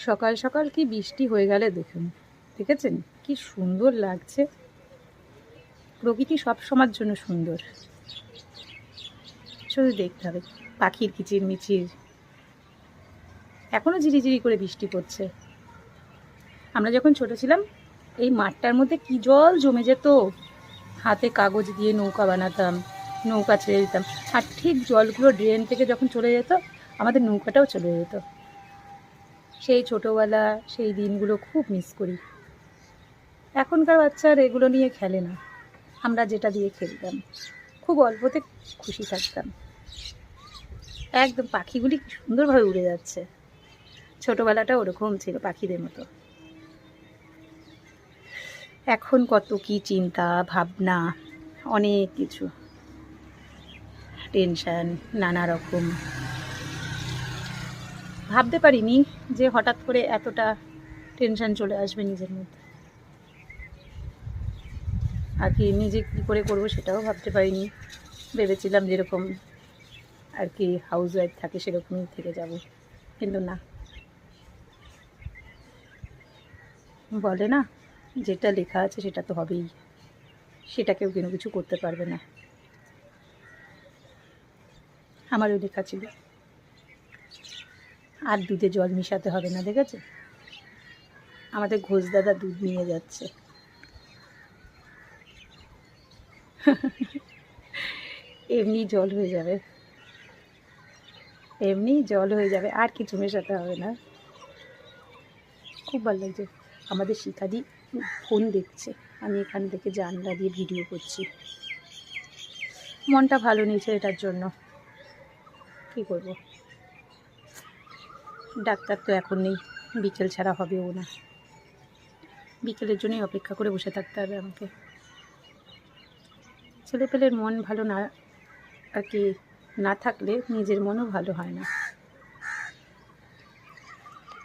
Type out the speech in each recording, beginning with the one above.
সকাল সকাল কি বৃষ্টি হয়ে গেলে দেখুন, দেখেছেন কি সুন্দর লাগছে। প্রকৃতি সব সময়ের জন্য সুন্দর, শুধু দেখতে হবে। পাখির কিচির মিচির, এখনও ঝিরিঝিরি করে বৃষ্টি পড়ছে। আমরা যখন ছোট ছিলাম এই মাঠটার মধ্যে কি জল জমে যেত, হাতে কাগজ দিয়ে নৌকা বানাতাম, নৌকা ছেড়ে দিতাম, আর ঠিক জলগুলো ড্রেন থেকে যখন চলে যেত আমাদের নৌকাটাও চলে যেত। সেই ছোটোবেলা, সেই দিনগুলো খুব মিস করি। এখনকার বাচ্চারা এগুলো নিয়ে খেলে না, আমরা যেটা দিয়ে খেলতাম খুব অল্পতে খুশি থাকতাম। একদম পাখিগুলি কি সুন্দরভাবে উড়ে যাচ্ছে, ছোটোবেলাটা ওরকম ছিল পাখিদের মতো। এখন কত কি চিন্তা ভাবনা, অনেক কিছু টেনশান, নানা রকম। ভাবতে পারিনি যে হঠাৎ করে এতটা টেনশান চলে আসবে নিজের মধ্যে। আর কি নিজে কী করে করবো সেটাও ভাবতে পারিনি। ভেবেছিলাম যেরকম আর কি হাউস ওয়াইফ থাকে সেরকমই থেকে যাব, কিন্তু না। বলে না, যেটা লেখা আছে সেটা তো হবেই, সেটা কেউ কোনো কিছু করতে পারবে না। আমারও লেখা ছিল আর দুধে জল মিশাতে হবে না, দেখেছে আমাদের ঘোষ দাদা দুধ নিয়ে যাচ্ছে। এমনি জল হয়ে যাবে, এমনি জল হয়ে যাবে, আর কিছু মেশাতে হবে না। খুব ভালো লাগছে। আমাদের শিখাদি ফোন দেখছে, আমি এখান থেকে জানলা দিয়ে ভিডিও করছি। মনটা ভালো নেই ছেলেটার জন্য, কী করব। ডাক্তার তো এখন নেই, বিকেল ছাড়া হবেও না। বিকেলের জন্যই অপেক্ষা করে বসে থাকতে হবে আমাকে। ছেলেপেলের মন ভালো না আর কি না থাকলে নিজের মনও ভালো হয় না।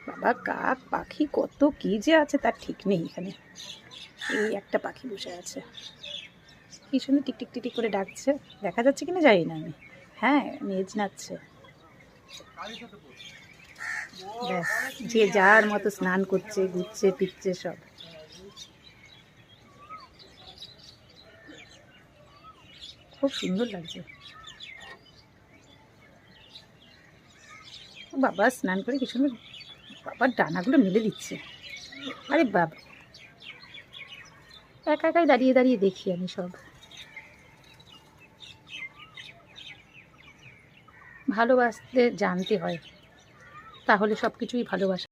বাবা, কাক পাখি কত কী যে আছে তার ঠিক নেই। এখানে এই একটা পাখি বসে আছে, কি সুন্দর টিকটিক টিকটিক করে ডাকছে, দেখা যাচ্ছে কিনা জানি না আমি। হ্যাঁ, মেজ নাচছে। ব্যাস, যে যার মতো স্নান করছে, ঘুরছে পিচ্ছে সব। খুব সুন্দর লাগছে। বাবা স্নান করে কি সুন্দর, বাবার ডানাগুলো মেলে দিচ্ছে। আরে বাবা, একা একাই দাঁড়িয়ে দাঁড়িয়ে দেখি আমি সব। ভালোবাসতে জানতে হয়, তাহলে সব কিছুই ভালোবাসা।